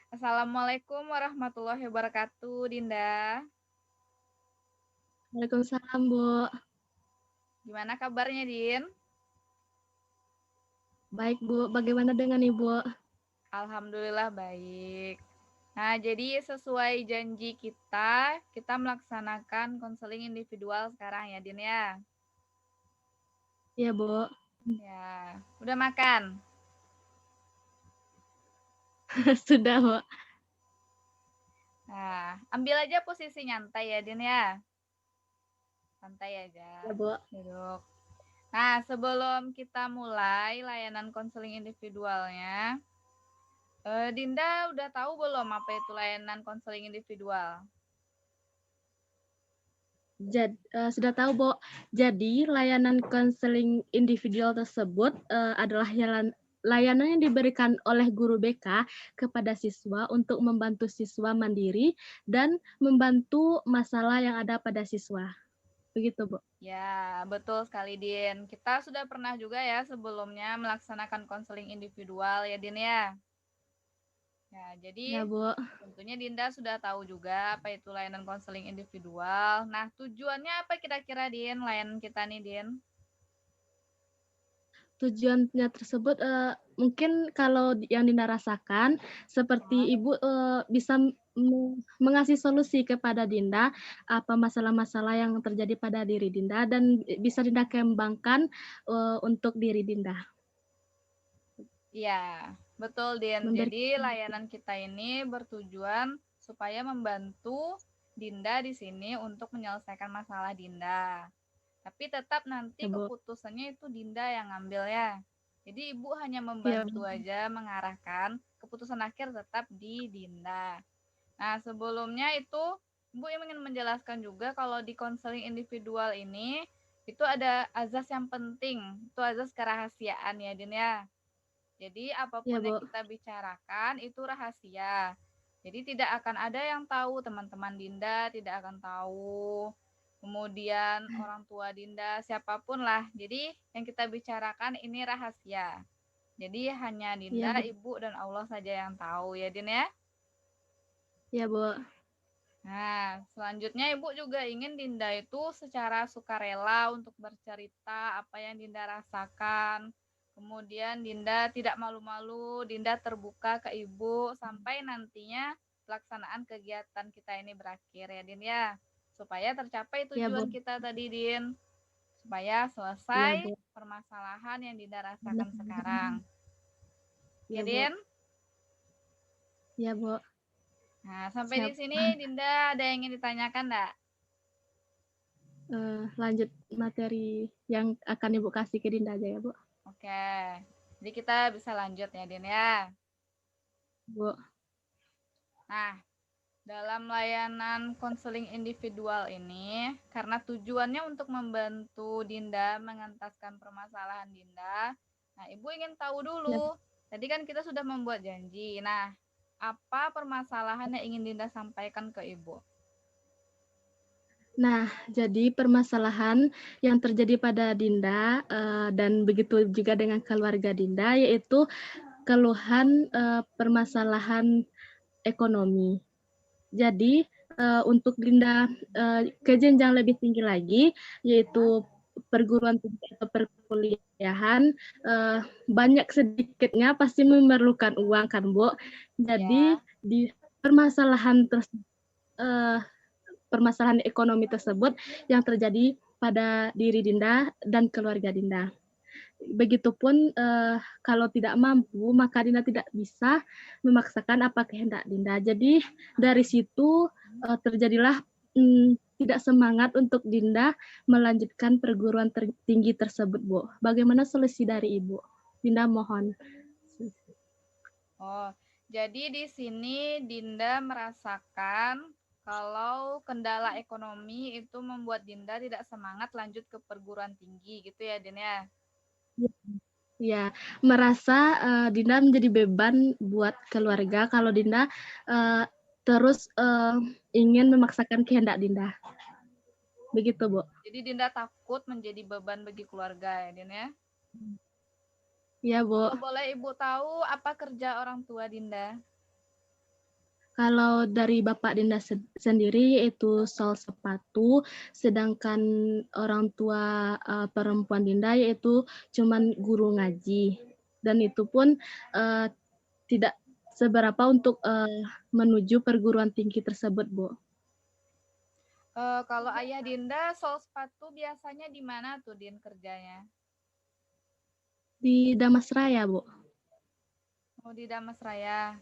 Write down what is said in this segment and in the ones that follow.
Assalamualaikum warahmatullahi wabarakatuh, Dinda. Waalaikumsalam, Bu. Gimana kabarnya, Din? Baik, Bu. Bagaimana dengan Ibu? Alhamdulillah baik. Nah, jadi sesuai janji kita melaksanakan konseling individual sekarang ya, Din ya. Iya, Bu. Ya, udah makan? Sudah, Bu. Nah, ambil aja posisi nyantai ya, Din ya. Santai aja. Ya, Bu. Duduk. Nah, sebelum kita mulai layanan konseling individualnya, Dinda udah tahu belum apa itu layanan konseling individual? Sudah tahu, Bu. Jadi, layanan konseling individual tersebut adalah layanan yang diberikan oleh guru BK kepada siswa untuk membantu siswa mandiri dan membantu masalah yang ada pada siswa. Begitu, Bu. Ya, betul sekali, Din. Kita sudah pernah juga ya sebelumnya melaksanakan konseling individual ya, Din ya. Ya, jadi Ya, Bu. tentunya Dinda sudah tahu juga apa itu layanan konseling individual. Nah, tujuannya apa kira-kira, Din, layanan kita nih, Din? Tujuannya tersebut mungkin kalau yang Dinda rasakan seperti Ibu bisa mengasih solusi kepada Dinda apa masalah-masalah yang terjadi pada diri Dinda dan bisa Dinda kembangkan untuk diri Dinda. Iya, betul, Din. Jadi layanan kita ini bertujuan supaya membantu Dinda di sini untuk menyelesaikan masalah Dinda. Tapi tetap nanti Ya, Bu. keputusannya itu Dinda yang ngambil ya. Jadi Ibu hanya Ya, membantu aja mengarahkan, keputusan akhir tetap di Dinda. Nah, sebelumnya itu Ibu ingin menjelaskan juga kalau di konseling individual ini itu ada azas yang penting, itu azas kerahasiaan ya, Din ya. Jadi ya, apapun yang Bu. kita bicarakan itu rahasia. Jadi tidak akan ada yang tahu, teman-teman Dinda tidak akan tahu. Kemudian orang tua Dinda, siapapun lah. Jadi yang kita bicarakan ini rahasia. Jadi hanya Ya, Dinda, Bu. Ibu, dan Allah saja yang tahu ya, Din ya. Ya, Bu. Nah, selanjutnya Ibu juga ingin Dinda itu secara sukarela untuk bercerita apa yang Dinda rasakan. Kemudian Dinda tidak malu-malu, Dinda terbuka ke Ibu sampai nantinya pelaksanaan kegiatan kita ini berakhir ya, Din ya. Supaya tercapai Ya, Bu. tujuan kita tadi, Din. Supaya Ya, selesai Bu. permasalahan yang Dinda rasakan sekarang. Oke, Ya, Bu. Din? Ya, Bu. Nah, sampai di Siap. sini Dinda ada yang ingin ditanyakan enggak? Lanjut materi yang akan Ibu kasih ke Dinda aja ya, Bu. Oke, jadi kita bisa lanjut ya, Din ya. Bu. Nah, dalam layanan konseling individual ini, karena tujuannya untuk membantu Dinda mengentaskan permasalahan Dinda, nah Ibu ingin tahu Ya. dulu, tadi kan kita sudah membuat janji. Nah, apa permasalahan yang ingin Dinda sampaikan ke Ibu? Nah, jadi permasalahan yang terjadi pada Dinda dan begitu juga dengan keluarga Dinda yaitu keluhan permasalahan ekonomi. Jadi untuk Dinda ke jenjang lebih tinggi lagi yaitu perguruan tinggi atau perkuliahan banyak sedikitnya pasti memerlukan uang kan, Bu. Jadi Ya, di permasalahan permasalahan ekonomi tersebut yang terjadi pada diri Dinda dan keluarga Dinda. Begitupun kalau tidak mampu, maka Dinda tidak bisa memaksakan apa kehendak Dinda. Jadi dari situ terjadilah tidak semangat untuk Dinda melanjutkan perguruan tinggi tersebut, Bu. Bagaimana solusi dari Ibu? Dinda mohon. oh, jadi di sini Dinda merasakan kalau kendala ekonomi itu membuat Dinda tidak semangat lanjut ke perguruan tinggi gitu ya, Din ya. Ya, merasa Dinda menjadi beban buat keluarga kalau Dinda terus ingin memaksakan kehendak Dinda. Begitu, Bu. Jadi Dinda takut menjadi beban bagi keluarga ya, Din ya. Iya, Bu. Kalau boleh Ibu tahu apa kerja orang tua Dinda? Kalau dari Bapak Dinda sendiri yaitu sol sepatu, sedangkan orang tua perempuan Dinda yaitu cuman guru ngaji. Dan itu pun tidak seberapa untuk menuju perguruan tinggi tersebut, Bu. Kalau ayah Dinda sol sepatu biasanya di mana tuh Din kerjanya? Di Damasraya, Bu. Oh, di Damasraya.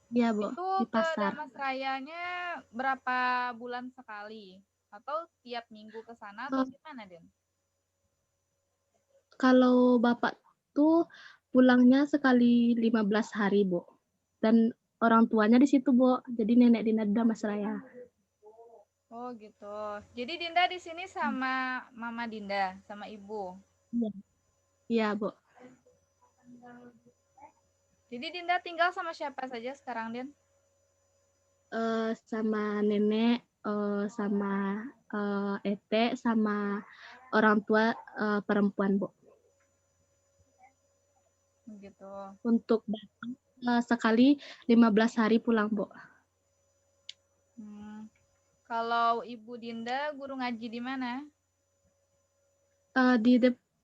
Iya, Bu, Itu di ke pasar. Damasrayanya berapa bulan sekali? Atau tiap minggu ke sana atau Eh, gimana, Den? Kalau Bapak tuh pulangnya sekali 15 hari, Bu. Dan orang tuanya di situ, Bu. Jadi nenek Dinda di Damasraya. Oh, gitu. Jadi Dinda di sini sama Mama Dinda, sama Ibu. Iya, iya, Bu. Jadi Dinda tinggal sama siapa saja sekarang, Din? Sama nenek, sama ete, sama orang tua perempuan, Bu. Gitu. Untuk datang sekali 15 hari pulang, Bu. Kalau Ibu Dinda guru ngaji di mana?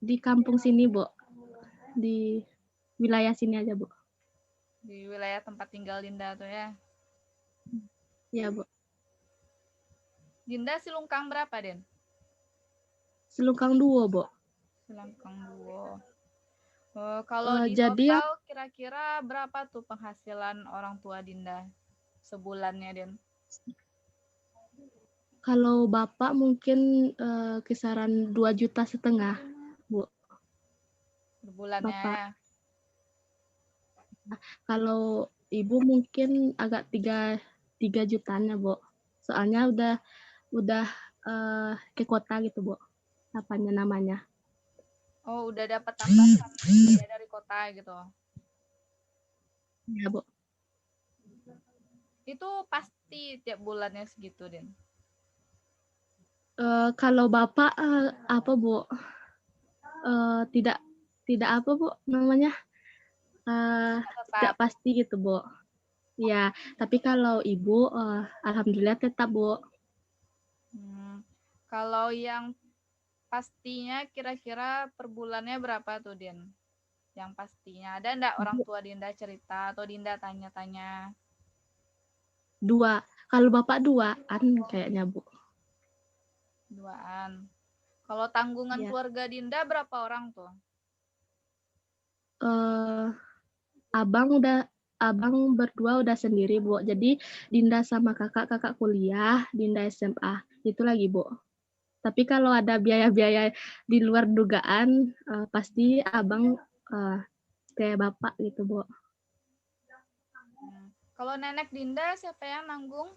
Di kampung sini, Bu. Di wilayah sini aja, Bu. Di wilayah tempat tinggal Dinda tuh ya. Iya, Bu. Dinda Silungkang berapa, Den? Selungkang 2, Bu. Silungkang 2. Kalau di Jadi total kira-kira berapa tuh penghasilan orang tua Dinda sebulannya, Den? kalau Bapak mungkin kisaran 2,5 juta, Bu. Per bulannya Bapak. ya. Kalau Ibu mungkin agak 3 jutanya, Bu. Soalnya udah ke kota gitu, Bu. Apanya namanya? Oh, udah dapat tambahan biaya dari kota gitu. Iya, Bu. Itu pasti tiap bulannya segitu, Den. Kalau Bapak apa, Bu? Tidak tidak apa, Bu, namanya? Tidak Tetap. pasti gitu, Bu. Ya, tapi kalau Ibu alhamdulillah tetap, Bu. Kalau yang pastinya kira-kira per bulannya berapa tuh, Den? Yang pastinya. Ada enggak orang tua Dinda cerita atau Dinda tanya-tanya? 2. Kalau Bapak 2-an kayaknya, Bu. 2-an. Kalau tanggungan Ya. keluarga Dinda berapa orang tuh? Abang berdua udah sendiri, Bu. Jadi Dinda sama kakak kuliah, Dinda SMA. Itu lagi, Bu. Tapi kalau ada biaya-biaya di luar dugaan, pasti abang kayak bapak gitu, Bu. Kalau nenek Dinda siapa yang nanggung?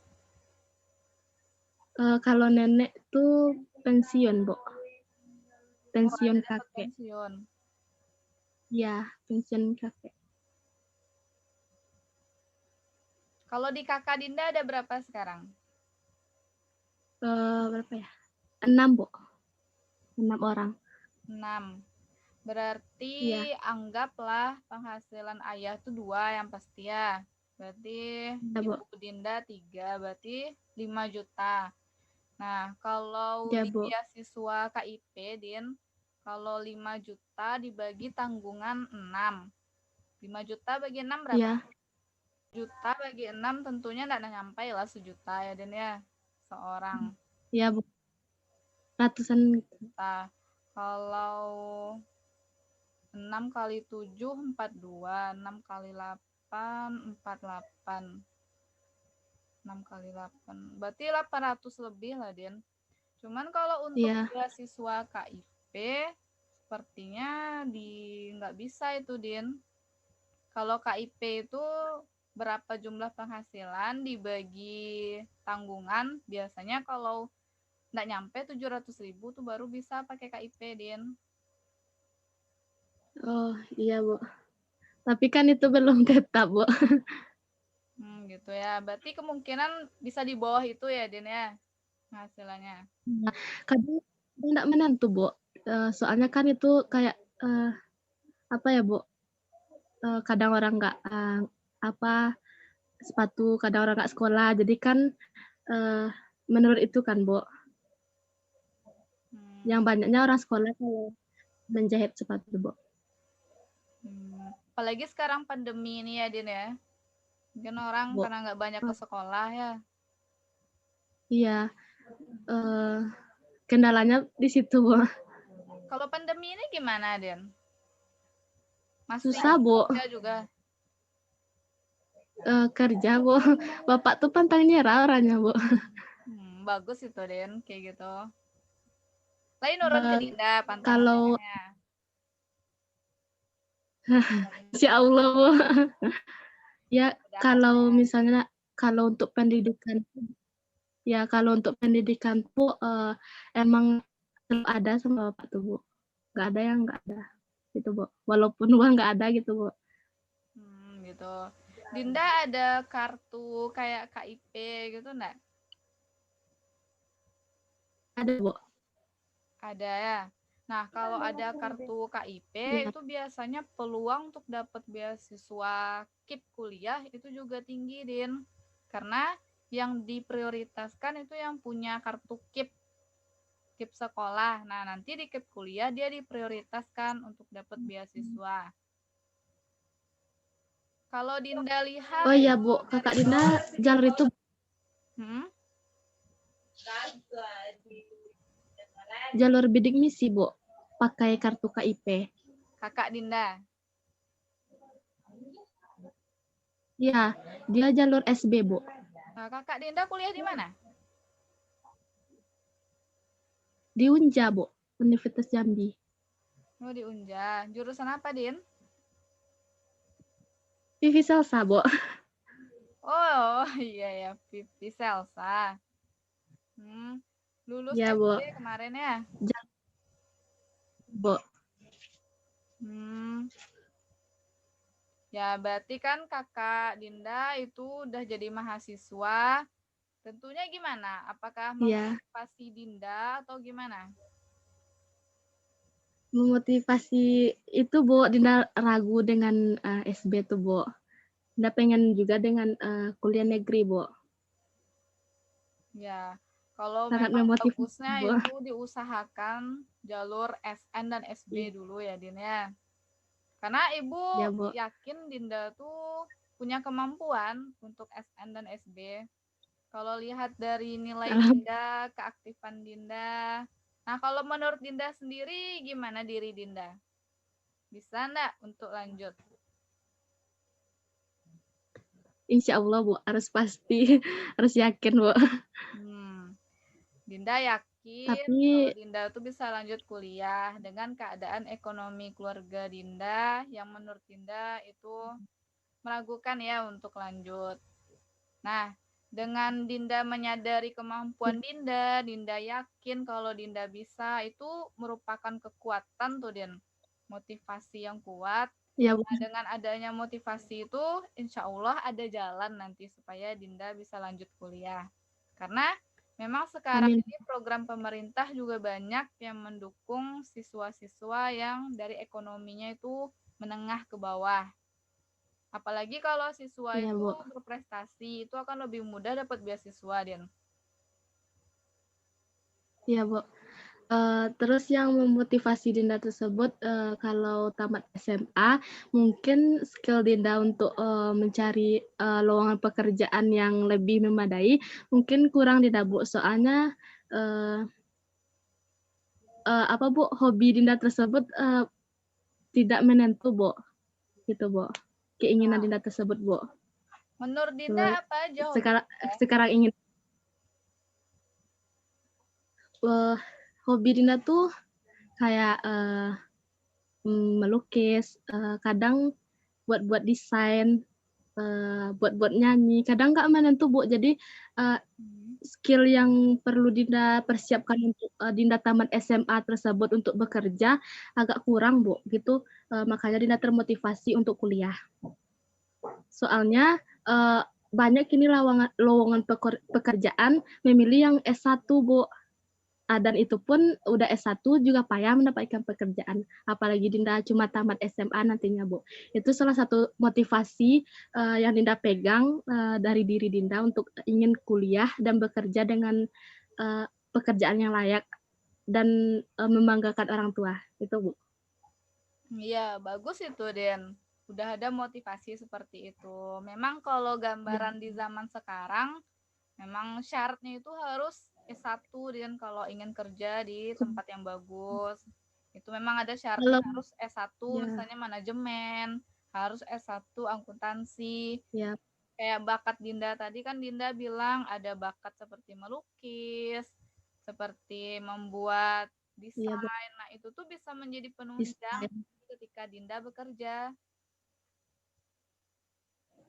Kalau nenek tuh pensiun, Bu. Pensiun ada dapat kakek. pensiun. Ya, pensiun kakek. Kalau di kakak Dinda ada berapa sekarang? Berapa ya? 6, Bu. 6 orang. 6. Berarti Iya. anggaplah penghasilan ayah tuh 2 yang pasti ya. Berarti Ya, Bu. Ibu Dinda 3, berarti 5 juta. Nah, kalau Ya, di Bu. beasiswa KIP, Din, kalau 5 juta dibagi tanggungan 6. 5 juta bagi 6 berapa? Ya. Juta bagi 6 tentunya enggak nyampe lah sejuta ya, Din ya. Seorang. Ya, Bu. Ratusan. Nah, kalau 6 kali 7, 42. 6 kali 8, 48. 6 kali 8. Berarti 800 lebih lah, Din. Cuman kalau untuk Ya. beasiswa KIP, sepertinya nggak bisa itu, Din. Kalau KIP itu berapa jumlah penghasilan dibagi tanggungan, biasanya kalau nggak nyampe 700.000 tuh baru bisa pakai KIP, Din. Oh, iya, Bu. Tapi kan itu belum tetap, Bu. Gitu ya. Berarti kemungkinan bisa di bawah itu ya, Din ya, penghasilannya. Nah, kadang nggak menentu, Bu. Soalnya kan itu kayak apa ya, Bu? Kadang orang nggak apa sepatu, kadang orang nggak sekolah. Jadi kan menurut itu kan, Bu, yang banyaknya orang sekolah kalau menjahit sepatu, Bu. Apalagi sekarang pandemi ini ya, Din ya. Mungkin orang Bu. karena nggak banyak ke sekolah ya. Iya, kendalanya di situ, Bu. Kalau pandemi ini gimana, Din? Masih Susah, Bu. kerja juga? Kerja, Bu. Bapak tuh pantang nyerah orangnya, Bu. Bagus itu, Den, kayak gitu. Lain nurun ke Dinda pantang Kalau nyerahnya. Insya Allah, Bu. Ya, kalau misalnya untuk pendidikan, ya kalau untuk pendidikan tuh emang selalu ada sama Bapak tuh, Bu. Nggak ada yang nggak ada, gitu, Bu. Walaupun uang nggak ada gitu, Bu. Gitu. Dinda ada kartu kayak KIP gitu nggak? Ada, Bu. Ada ya. Nah, kalau ada kartu KIP Ya. itu biasanya peluang untuk dapat beasiswa KIP kuliah itu juga tinggi, Din. Karena yang diprioritaskan itu yang punya kartu KIP sekolah. Nah, nanti di KIP kuliah dia diprioritaskan untuk dapat beasiswa. Kalau Dinda lihat Oh iya, Bu, Kakak Dinda jalur itu jalur bidik misi, Bu. Pakai kartu KIP. Kakak Dinda. Iya, dia jalur SB, Bu. Nah, Kakak Dinda kuliah di mana? Di Unja, Bu. Universitas Jambi. Oh, di Unja. Jurusan apa, Din? Vivi Salsa, Bu. Oh, iya ya, Vivi Selsa. Lulus Ya, Bu. SD kemarin ya? Bu. Ya, berarti kan Kakak Dinda itu udah jadi mahasiswa. Tentunya gimana? Apakah memotivasi Dinda atau gimana? Memotivasi itu, Bu, Dinda ragu dengan SB tuh, Bu. Dinda pengen juga dengan kuliah negeri, Bu. Ya, kalau Sangat memang memotivasi, bagusnya Bu. itu diusahakan jalur SN dan SB dulu ya, Din ya. Karena Ibu Ya, Bu. yakin Dinda tuh punya kemampuan untuk SN dan SB. Kalau lihat dari nilai Dinda, keaktifan Dinda. Nah, kalau menurut Dinda sendiri, gimana diri Dinda? Bisa enggak untuk lanjut? Insya Allah, Bu. Harus pasti. Harus yakin, Bu. Dinda yakin kalau Dinda tuh bisa lanjut kuliah dengan keadaan ekonomi keluarga Dinda yang menurut Dinda itu meragukan ya untuk lanjut. Nah, dengan Dinda menyadari kemampuan Dinda, Dinda yakin kalau Dinda bisa, itu merupakan kekuatan tuh, Din. Motivasi yang kuat. Ya, Bu. Nah, dengan adanya motivasi itu, insya Allah ada jalan nanti supaya Dinda bisa lanjut kuliah. Karena memang sekarang ini program pemerintah juga banyak yang mendukung siswa-siswa yang dari ekonominya itu menengah ke bawah. Apalagi kalau siswa Ya, itu Bu. berprestasi, itu akan lebih mudah dapat beasiswa, Din. Ya, Bu. Terus yang memotivasi Dinda tersebut, kalau tamat SMA, mungkin skill Dinda untuk mencari lowongan pekerjaan yang lebih memadai, mungkin kurang Dinda, Bu. Soalnya, Bu, hobi Dinda tersebut tidak menentu, Bu. Gitu, Bu. Keinginan Dinda tersebut, Bu. Menurut Dinda apa aja sekarang ingin hobi Dinda tuh kayak melukis, kadang buat desain, buat nyanyi, kadang nggak menentu, Bu. Jadi skill yang perlu Dinda persiapkan untuk Dinda tamat SMA tersebut untuk bekerja agak kurang, Bu. Gitu, makanya Dinda termotivasi untuk kuliah. Soalnya banyak ini lowongan pekerjaan memilih yang S1, Bu. Dan itu pun udah S1 juga payah mendapatkan pekerjaan, apalagi Dinda cuma tamat SMA nantinya, Bu. Itu salah satu motivasi, yang Dinda pegang, dari diri Dinda untuk ingin kuliah dan bekerja dengan, pekerjaan yang layak dan, membanggakan orang tua, itu, Bu. Iya, bagus itu, Den. Udah ada motivasi seperti itu. Memang kalau Ya, gambaran di zaman sekarang, memang syaratnya itu harus S1, Den, kalau ingin kerja di tempat yang bagus. Itu memang ada syaratnya kalau harus S1, ya, misalnya manajemen, harus S1 akuntansi. ya, Kayak bakat Dinda tadi kan Dinda bilang ada bakat seperti melukis, seperti membuat iya, Bu, desain. Nah, itu tuh bisa menjadi penunjang desain. ketika Dinda bekerja.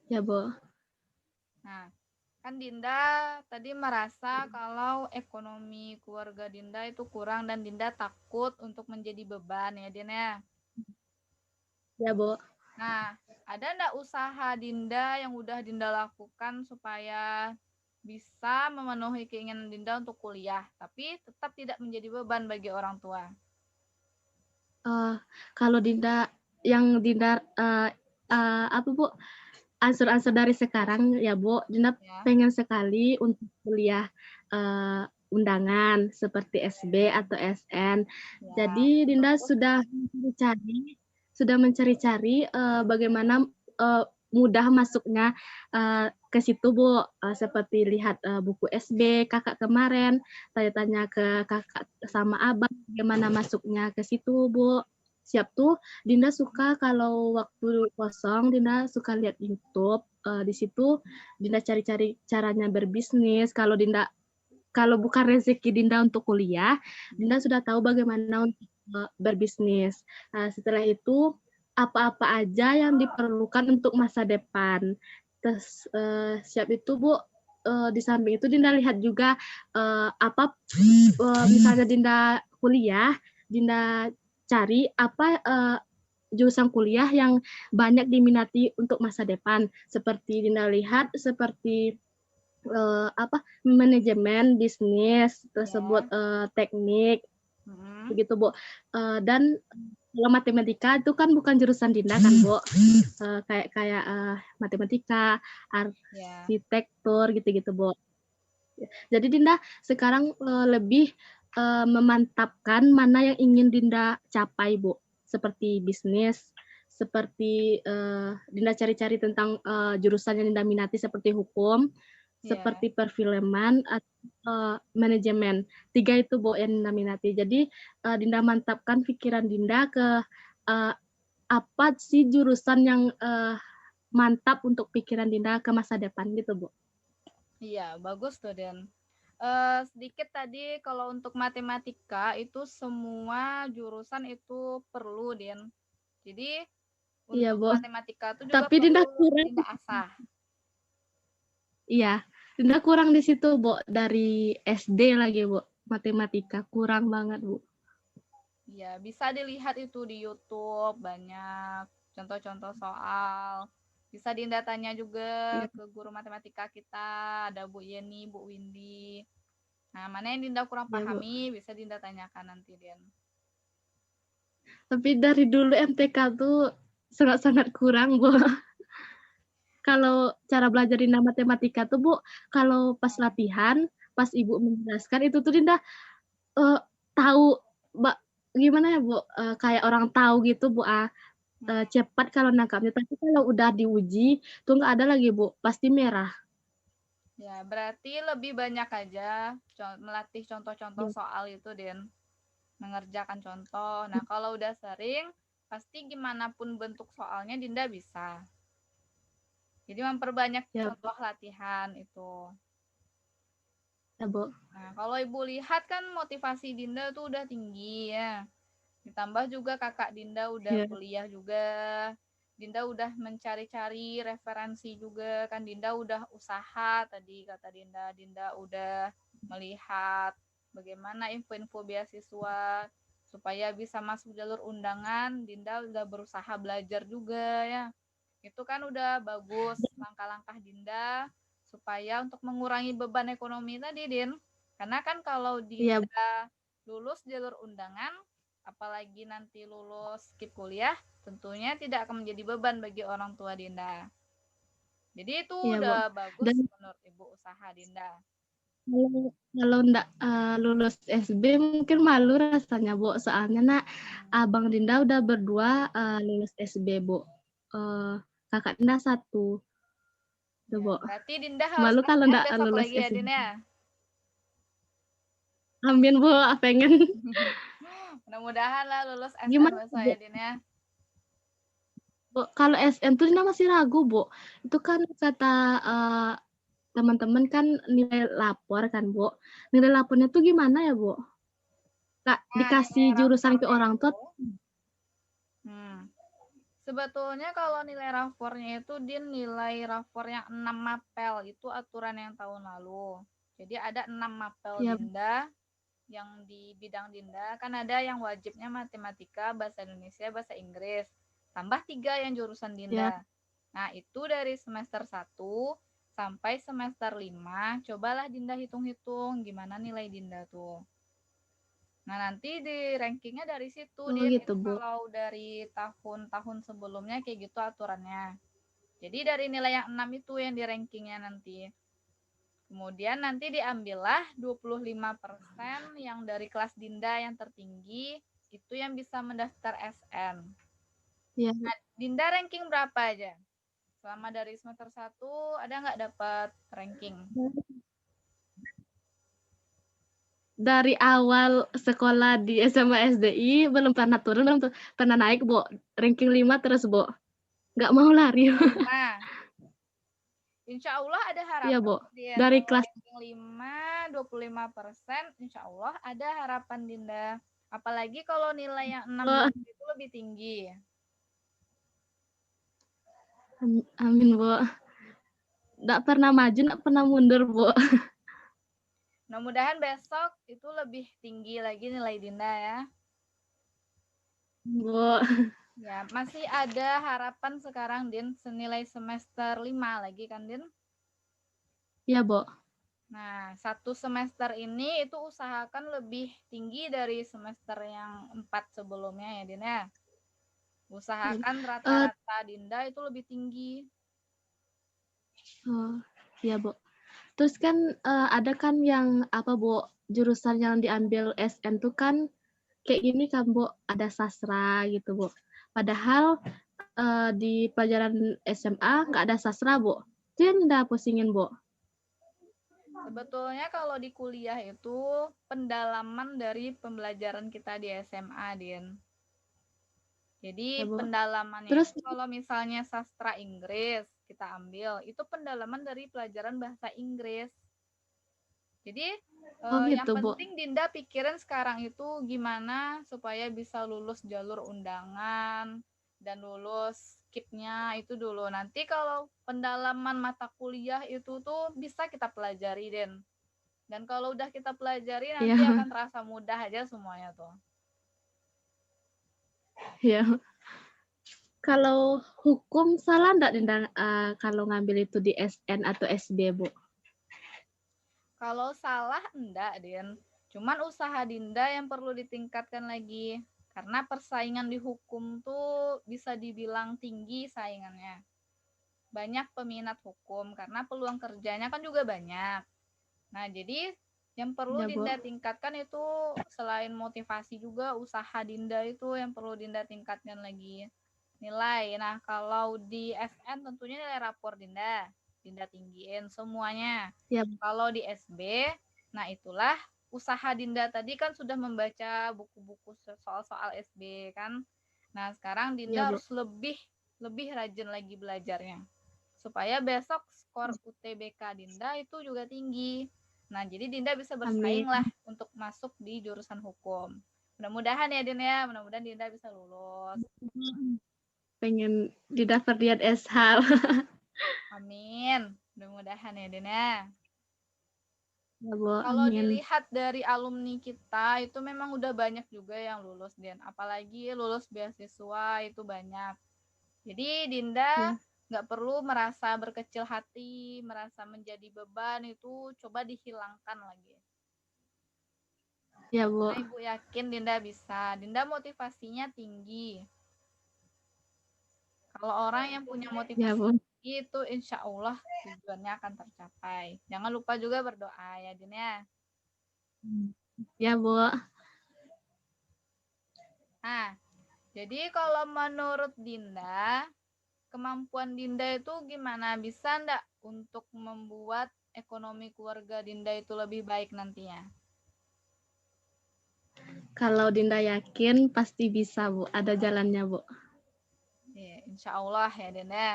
Ya, Bu. Nah, kan Dinda tadi merasa kalau ekonomi keluarga Dinda itu kurang dan Dinda takut untuk menjadi beban ya, Din ya. Ya, Bu. Nah, ada enggak usaha Dinda yang udah Dinda lakukan supaya bisa memenuhi keinginan Dinda untuk kuliah, tapi tetap tidak menjadi beban bagi orang tua? Kalau Dinda yang Dinda, apa, Bu, ansur-ansur dari sekarang ya, Bu, Dinda Ya, pengen sekali untuk kuliah, undangan seperti SB atau SN. ya, Jadi Dinda bagus. sudah mencari-cari, bagaimana, mudah masuknya, ke situ, Bu, seperti lihat, buku SB Kakak kemarin, tanya-tanya ke Kakak sama Abang bagaimana masuknya ke situ, Bu. Siap tuh Dinda suka kalau waktu kosong Dinda suka lihat YouTube, di situ Dinda cari-cari caranya berbisnis. Kalau bukan rezeki Dinda untuk kuliah, Dinda sudah tahu bagaimana untuk, berbisnis. Setelah itu apa-apa aja yang diperlukan untuk masa depan. Terus, siap itu, Bu, di samping itu Dinda lihat juga, misalnya Dinda kuliah, Dinda cari apa, jurusan kuliah yang banyak diminati untuk masa depan. Seperti Dinda lihat seperti, manajemen bisnis tersebut, Ya. teknik, Mm-mm. begitu, Bu. Dan kalau matematika itu kan bukan jurusan Dinda kan, Bu. Kayak kayak, matematika, Ya. arsitektur gitu-gitu, Bu. Jadi Dinda sekarang, lebih, memantapkan mana yang ingin Dinda capai, Bu. Seperti bisnis, seperti, Dinda cari-cari tentang, jurusan yang Dinda minati seperti hukum, Ya. seperti perfilman, atau, manajemen. 3 itu, Bu, yang Dinda minati. Jadi, Dinda mantapkan pikiran Dinda ke, eee, apa sih jurusan yang, mantap untuk pikiran Dinda ke masa depan gitu, Bu. Iya, bagus tuh, Den. Sedikit tadi kalau untuk matematika itu semua jurusan itu perlu, Den. Jadi Iya, untuk Bu. matematika itu juga Tapi Dinda perlu kurang. Dinda asah. Iya, Dinda kurang di situ, Bu. Dari SD lagi, Bu. Matematika kurang banget, Bu. Ya, bisa dilihat itu di YouTube banyak contoh-contoh soal. Bisa Dinda tanya juga Iya. ke guru matematika kita, ada Bu Yeni, Bu Windy. Nah, mana yang Dinda kurang Iya, Bu. pahami, bisa Dinda tanyakan nanti, Den. Tapi dari dulu MTK tuh sangat-sangat kurang, Bu. Kalau cara belajar Dinda matematika tuh, Bu, kalau pas latihan, pas Ibu menjelaskan itu tuh Dinda, eee, tahu ba gimana ya, Bu, kayak orang tahu gitu, Bu, Hmm. cepat kalau nangkapnya. Tapi kalau udah diuji tuh nggak ada lagi, Bu, pasti merah. Ya, berarti lebih banyak aja melatih contoh-contoh Ya, soal itu, Den. Mengerjakan contoh. Nah, kalau udah sering, pasti gimana pun bentuk soalnya Dinda bisa. Jadi memperbanyak ya, Bu, contoh latihan itu. ya, Bu. Nah, kalau Ibu lihat kan motivasi Dinda tuh udah tinggi ya. Ditambah juga kakak Dinda udah Ya, kuliah juga. Dinda udah mencari-cari referensi juga. Kan Dinda udah usaha tadi kata Dinda. Dinda udah melihat bagaimana info-info beasiswa supaya bisa masuk jalur undangan. Dinda udah berusaha belajar juga ya. Itu kan udah bagus langkah-langkah Dinda supaya untuk mengurangi beban ekonomi tadi, Din. Karena kan kalau iya, Dinda lulus jalur undangan, apalagi nanti lulus skip kuliah, tentunya tidak akan menjadi beban bagi orang tua Dinda. Jadi itu Iya, Bu. udah bagus Dan menurut Ibu usaha Dinda. kalau enggak lulus SB mungkin malu rasanya, Bu. Soalnya abang Dinda udah berdua lulus SB, Bu. Kakak Dinda 1. Tuh, Ya, Bu. berarti Dinda harus Malu kalau SN enggak besok lulus lagi ya, SB. Din ya. Amin, Bu. Pengen. Mudah-mudahan lah lulus SN Gimana, besok Bu? ya, Din ya. Bu, kalau SN tuh Dinda masih ragu, Bu. Itu kan kata teman-teman kan nilai lapor kan, Bu. Nilai lapornya tuh gimana ya, Bu? Kak, Nah, nilai dikasih jurusan ke rapornya orang itu, tua. sebetulnya kalau nilai rapornya itu Din nilai rapor yang 6 mapel, itu aturan yang tahun lalu. Jadi ada 6 mapel Ya, Dinda yang di bidang Dinda, kan ada yang wajibnya matematika, bahasa Indonesia, bahasa Inggris. Tambah 3 yang jurusan ya. Dinda. Nah, itu dari semester 1 sampai semester 5, cobalah Dinda hitung-hitung gimana nilai Dinda tuh. Nah, nanti di rankingnya dari situ, Oh Din. gitu, Itu Bu. kalau dari tahun-tahun sebelumnya kayak gitu aturannya. Jadi dari nilai yang 6 itu yang di rankingnya nanti. Kemudian nanti diambillah 25% yang dari kelas Dinda yang tertinggi, itu yang bisa mendaftar SN. Ya. Nah, Dinda ranking berapa aja? Selama dari semester 1, ada nggak dapat ranking? Dari awal sekolah di SMA SDI belum pernah turun, belum pernah naik, Bu. Ranking 5 terus, Bu. Nggak mau lari. 5. Insya Allah ada Iya, harapan, Bu. Din. Dari Kalau kelas ranking 5, 25%, insya Allah ada harapan, Dinda. Apalagi kalau nilai yang 16 itu lebih tinggi. Amin, Bu. Nggak pernah maju, nggak pernah mundur, Bu. Mudah-mudahan besok itu lebih tinggi lagi nilai Dinda ya. Bu. Ya, masih ada harapan sekarang, Din, senilai semester 5 lagi kan, Din? Iya, Bu. Nah, 1 semester ini itu usahakan lebih tinggi dari semester yang 4 sebelumnya ya, Din ya. Usahakan rata-rata Dinda itu lebih tinggi. Oh, iya, Bu. Terus kan ada kan yang apa, Bu, jurusan yang diambil SN tuh kan kayak gini kan, Bu, ada sastra gitu, Bu. Padahal di pelajaran SMA nggak ada sastra, Bu. Itu yang udah pusingin, Bu. Sebetulnya kalau di kuliah itu pendalaman dari pembelajaran kita di SMA, Din. Jadi Ya, Bu. pendalamannya Terus itu kalau misalnya sastra Inggris kita ambil, itu pendalaman dari pelajaran bahasa Inggris. Jadi oh yang gitu, Bu. penting Dinda pikirin sekarang itu gimana supaya bisa lulus jalur undangan dan lulus skipnya itu dulu. Nanti kalau pendalaman mata kuliah itu tuh bisa kita pelajari, Den. Dan kalau udah kita pelajari Iya, nanti akan terasa mudah aja semuanya tuh. iya. Kalau hukum salah nggak Dinda kalau ngambil itu di SN atau SB, Bu? Kalau salah enggak, Den. Cuman usaha Dinda yang perlu ditingkatkan lagi. Karena persaingan di hukum tuh bisa dibilang tinggi saingannya. Banyak peminat hukum karena peluang kerjanya kan juga banyak. Nah, jadi yang perlu Ya, Bu. Dinda tingkatkan itu selain motivasi juga usaha Dinda itu yang perlu Dinda tingkatkan lagi. Nilai. Nah, kalau di SN tentunya nilai rapor Dinda tinggiin semuanya. Ya, Kalau di SB, nah itulah usaha Dinda tadi kan sudah membaca buku-buku soal-soal SB kan. Nah, sekarang ya, Dinda Bu. harus lebih rajin lagi belajarnya supaya besok skor UTBK Dinda itu juga tinggi. Nah, jadi Dinda bisa bersaing Amin. lah untuk masuk di jurusan hukum. Mudah-mudahan ya, Din ya. Mudah-mudahan Dinda bisa lulus. Pengen didaftar di SH. Amin. Mudah-mudahan ya, Din ya. Ya, Bu. Kalau Amin. dilihat dari alumni kita, itu memang udah banyak juga yang lulus, Din. Apalagi lulus beasiswa itu banyak. Jadi Dinda Ya. nggak perlu merasa berkecil hati, merasa menjadi beban, itu coba dihilangkan lagi. Ya, Bu. Nah, Ibu yakin Dinda bisa. Dinda motivasinya tinggi. Kalau orang yang punya Ya, motivasi Bu. tinggi itu insya Allah tujuannya akan tercapai. Jangan lupa juga berdoa ya, Din ya. Ya, Bu. Nah, jadi kalau menurut Dinda, kemampuan Dinda itu gimana? Bisa enggak untuk membuat ekonomi keluarga Dinda itu lebih baik nantinya? Kalau Dinda yakin pasti bisa, Bu. Ada jalannya, Bu. Ya, insya Allah ya, Dinda.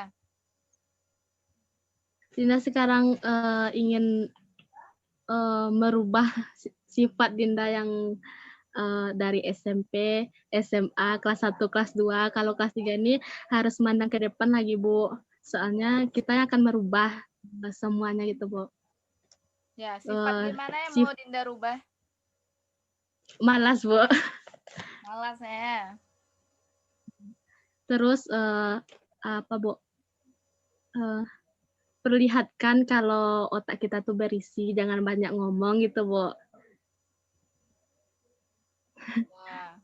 Dinda sekarang ingin merubah sifat Dinda yang dari SMP, SMA, kelas 1, kelas 2. Kalau kelas 3 ini harus mandang ke depan lagi, Bu. Soalnya kita akan merubah semuanya gitu, Bu. Ya, sifat gimana yang Sif mau Dinda rubah? malas, Bu. Malas ya. Terus apa, Bu? Perlihatkan kalau otak kita tuh berisi, jangan banyak ngomong gitu, Bu. Ya,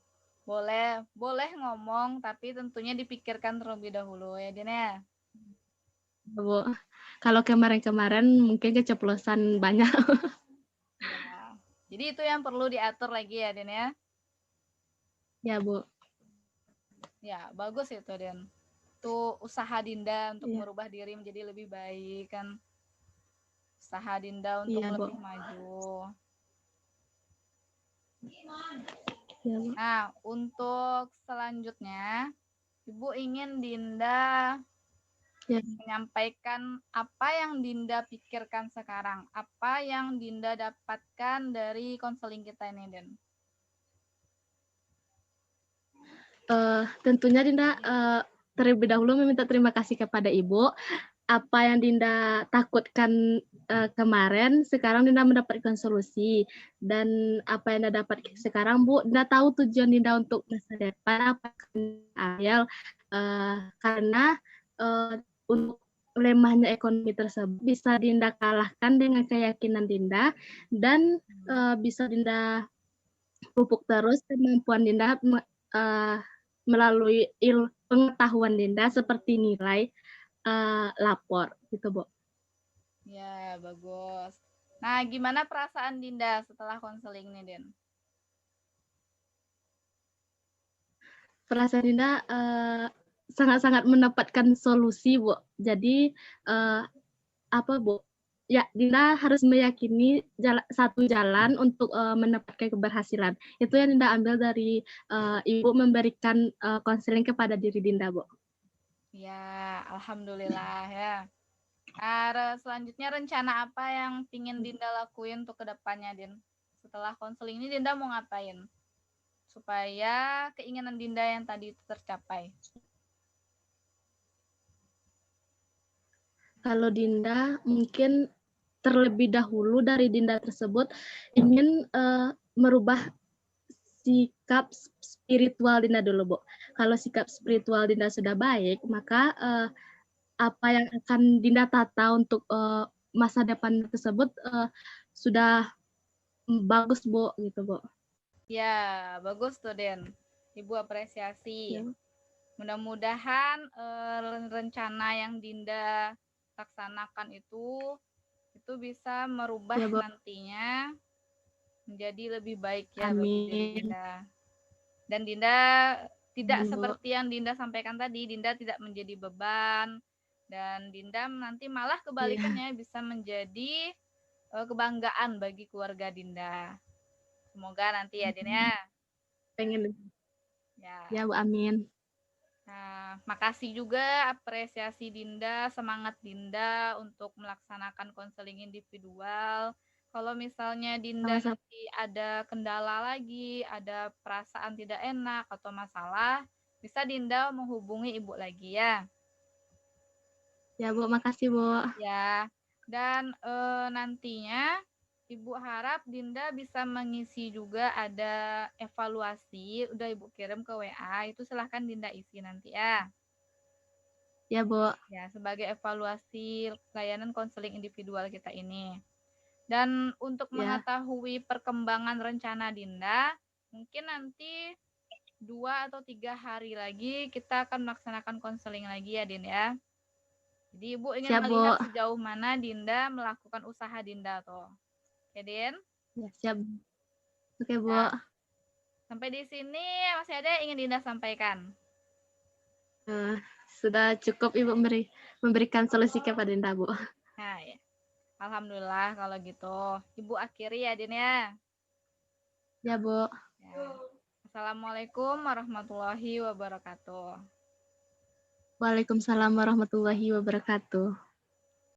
boleh ngomong, tapi tentunya dipikirkan terlebih dahulu ya, Din ya. Bu. Kalau kemarin-kemarin mungkin keceplosan banyak. Ya. Jadi itu yang perlu diatur lagi ya, Din ya. Ya, Bu. Ya, bagus itu, Din. Itu usaha Dinda untuk Iya, merubah diri menjadi lebih baik kan. Usaha Dinda untuk iya, Bu. lebih maju. Ya, Bu. Nah, untuk selanjutnya, Ibu ingin Dinda Ya. menyampaikan apa yang Dinda pikirkan sekarang, apa yang Dinda dapatkan dari konseling kita ini, Den. Tentunya Dinda terlebih dahulu meminta terima kasih kepada Ibu. Apa yang Dinda takutkan kemarin, sekarang Dinda mendapatkan solusi. Dan apa yang Dinda dapat sekarang, Bu, Dinda tahu tujuan Dinda untuk masa depan apa yang karena untuk lemahnya ekonomi tersebut bisa Dinda kalahkan dengan keyakinan Dinda dan bisa Dinda pupuk terus kemampuan Dinda melalui pengetahuan Dinda seperti nilai lapor gitu, Bu. Ya, bagus. Nah, gimana perasaan Dinda setelah konseling nih, Den? Perasaan Dinda sangat-sangat mendapatkan solusi, Bu. Jadi apa, Bu? Ya, Dinda harus meyakini satu jalan untuk mendapatkan keberhasilan. Itu yang Dinda ambil dari Ibu memberikan konseling kepada diri Dinda, Bu. Ya, alhamdulillah ya. Selanjutnya rencana apa yang pingin Dinda lakuin untuk kedepannya, Din? Setelah konseling ini Dinda mau ngapain? Supaya keinginan Dinda yang tadi itu tercapai. Kalau Dinda mungkin terlebih dahulu dari Dinda tersebut ingin merubah sikap spiritual Dinda dulu, Bu. Kalau sikap spiritual Dinda sudah baik, maka apa yang akan Dinda tata untuk masa depan tersebut sudah bagus, Bu, gitu, Bu. Ya, bagus tuh, Den. Ibu apresiasi. Ya, Mudah-mudahan rencana yang Dinda laksanakan itu bisa merubah ya, Bu. nantinya menjadi lebih baik ya bagi diri Amin. Dinda. Dan Dinda tidak Amin, Bu. seperti yang Dinda sampaikan tadi, Dinda tidak menjadi beban dan Dinda nanti malah Iya, kebalikannya bisa menjadi kebanggaan bagi keluarga Dinda. Semoga nanti ya, Din ya. pengen. Ya. Ya, Bu, amin. Nah, makasih juga apresiasi Dinda, semangat Dinda untuk melaksanakan konseling individual. Kalau misalnya Dinda Sama-sama. nanti ada kendala lagi, ada perasaan tidak enak atau masalah, bisa Dinda menghubungi Ibu lagi ya. Ya, Bu, makasih, Bu. Ya. Dan nantinya Ibu harap Dinda bisa mengisi juga ada evaluasi, udah Ibu kirim ke WA, itu silahkan Dinda isi nanti ya. Ya, Bu. Ya, sebagai evaluasi layanan konseling individual kita ini. Dan untuk Ya, mengetahui perkembangan rencana Dinda, mungkin nanti 2 atau 3 hari lagi kita akan melaksanakan konseling lagi ya, Din, ya. Jadi Ibu ingin siap, melihat Bu. sejauh mana Dinda melakukan usaha Dinda tuh. Oke, Din? Ya, siap. Oke, Bu. Nah, sampai di sini masih ada yang ingin Dinda sampaikan? Eh, sudah cukup Ibu memberikan solusi kepada Dinda, Bu. Nah, ya. Alhamdulillah kalau gitu. Ibu akhiri ya, Din, ya. Ya, Bu. Ya. Assalamualaikum warahmatullahi wabarakatuh. Waalaikumsalam warahmatullahi wabarakatuh.